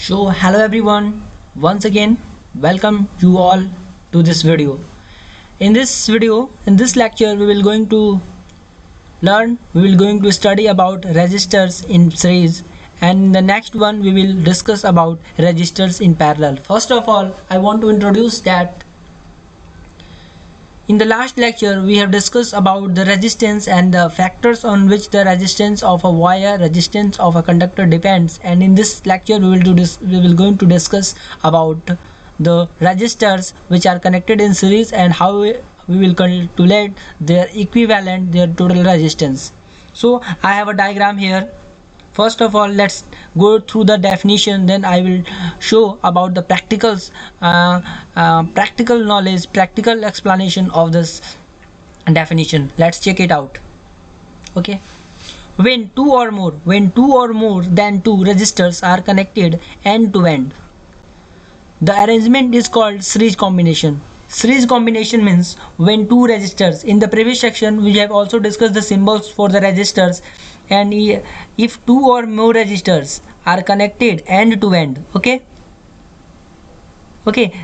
So hello everyone, once again welcome you all to this video. In this lecture we will going to study about registers in series, and in the next one we will discuss about registers in parallel. First of all, I want to introduce that in the last lecture we have discussed about the resistance and the factors on which the resistance of a wire, resistance of a conductor depends, and in this lecture we will going to discuss about the resistors which are connected in series and how we will calculate their equivalent, their total resistance. So I have a diagram here. First of all, let's go through the definition, then I will show about the practical knowledge, practical explanation of this definition. Let's check it out. Okay, when two or more than two resistors are connected end to end, the arrangement is called series combination. Series combination means when two resistors, in the previous section we have also discussed the symbols for the resistors, and if two or more resistors are connected end to end, okay,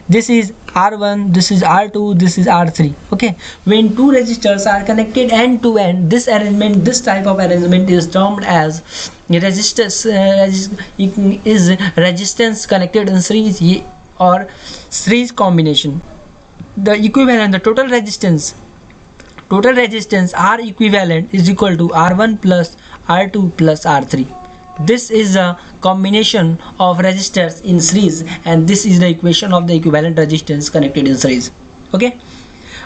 this is R1, this is R2, this is R3. Okay, when two resistors are connected end to end, this type of arrangement is termed as resistance connected in series or series combination. The equivalent, the total resistance R equivalent is equal to R1 plus R2 plus R3. This is a combination of resistors in series, and this is the equation of the equivalent resistance connected in series. Okay,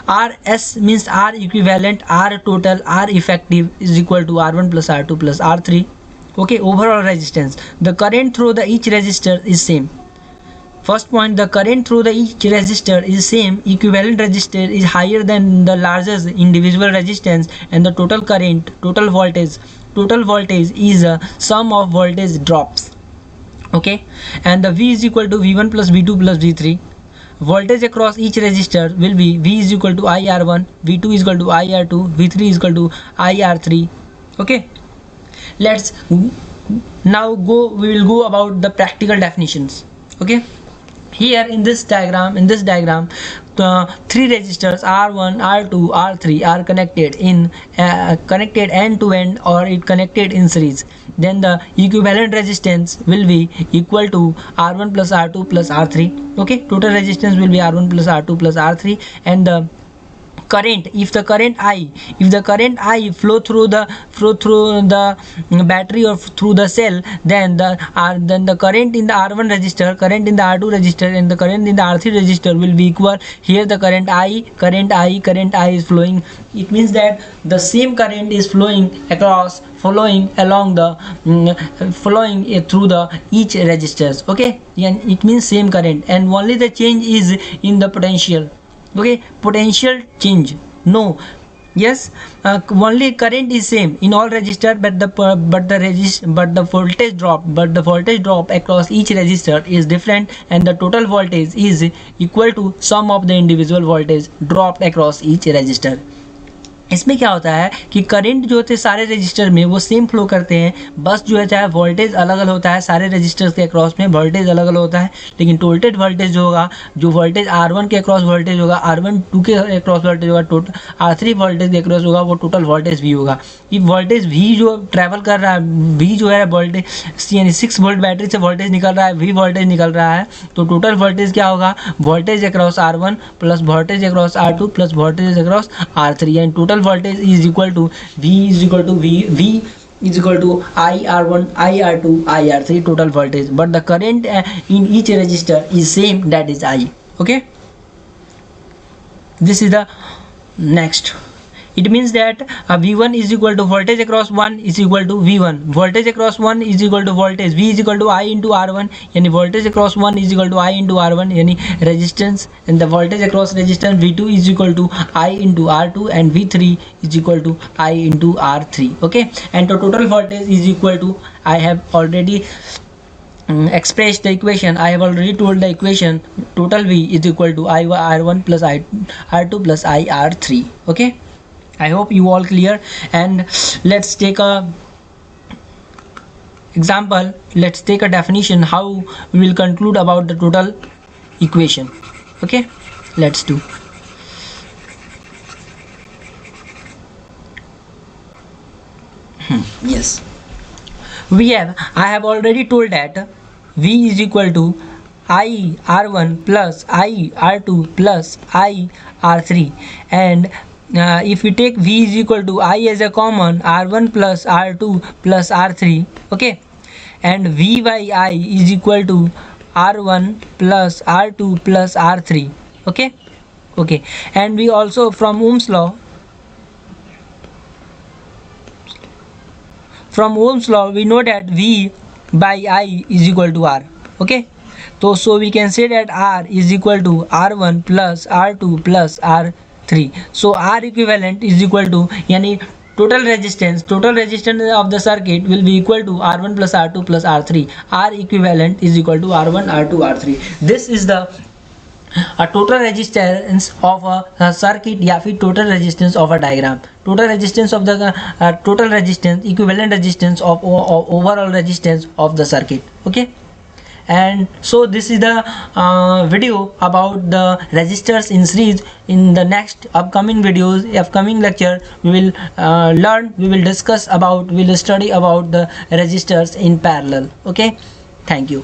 RS means R equivalent, R total, R effective is equal to R1 plus R2 plus R3. Okay, overall resistance, the current through the each resistor is same. First point, the current through the each resistor is same. Equivalent resistor is higher than the largest individual resistance, and the total current, total voltage is a sum of voltage drops. Okay, and the V is equal to V1 plus V2 plus V3. Voltage across each resistor will be V is equal to IR1, V2 is equal to IR2, V3 is equal to IR3. Okay, let's now we will go about the practical definitions. Okay, here in this diagram, the three resistors R1, R2, R3 are connected end to end, or it connected in series. Then the equivalent resistance will be equal to R1 plus R2 plus R3. Okay, total resistance will be R1 plus R2 plus R3, and the current, if the current I flow through the battery or through the cell, then the current in the R1 resistor, current in the R2 resistor, and the current in the R3 resistor will be equal. Here the current I is flowing. It means that the same current is flowing along the flowing through the each resistors. Okay, and it means same current, and only the change is in the potential. Okay, potential change, no, yes, only current is same in all resistor, but the voltage drop across each resistor is different, and the total voltage is equal to sum of the individual voltage dropped across each resistor. इसमें क्या होता है कि current जो होते हैं सारे register में वो सेम फ्लो करते हैं, बस जो है चाहे वोल्टेज अलग अलग होता है, सारे रजिस्टर्स के अक्रॉस में वोल्टेज अलग अलग होता है, लेकिन टोटल वोल्टेज जो होगा, जो वोल्टेज R1 के अक्रॉस वोल्टेज होगा, R1 2 के अक्रॉस वोल्टेज होगा, टोटल R3 वोल्टेज के अक्रॉस होगा, वो टोटल वोल्टेज V होगा. ये वोल्टेज V जो ट्रैवल कर रहा है, V जो है वोल्टेज यानी 6 वोल्ट बैटरी से वोल्टेज निकल रहा है, V वोल्टेज निकल रहा है, तो टोटल वोल्टेज क्या होगा, voltage across R1 plus voltage across R2 plus voltage across R3, and total voltage is equal to V is equal to IR1, IR2, IR3 total voltage, but the current in each resistor is same, that is I. Okay, this is the next. It means that V1 is equal to voltage across 1 is equal to V1, voltage across 1 is equal to voltage V is equal to I into R1, यानी voltage across 1 is equal to I into R1, यानी resistance, and the voltage across resistance V2 is equal to I into R2, and V3 is equal to I into R3. Okay, and the total voltage is equal to, I have already expressed the equation, I have already told the equation, total V is equal to IR1 plus R2 plus IR3. Okay, I hope you all clear, and let's take a example, let's take a definition how we will conclude about the total equation. Okay, let's do. Yes, I have already told that V is equal to I R1 plus I R2 plus I R3, and if we take V is equal to I as a common, R1 plus R2 plus R3, okay, and V by I is equal to R1 plus R2 plus R3, okay, and we also from Ohm's law we know that V by I is equal to R, okay. So we can say that R is equal to R1 plus R2 plus R3. So R equivalent is equal to, yani total resistance of the circuit will be equal to R1 plus R2 plus R3. R equivalent is equal to R1 R2 R3. This is the total resistance of a circuit या फिर total resistance of a diagram. Total resistance of the total resistance, equivalent resistance of overall resistance of the circuit, okay. And so this is the video about the resistors in series. In the next upcoming lecture, we will study about the resistors in parallel, okay. Thank you.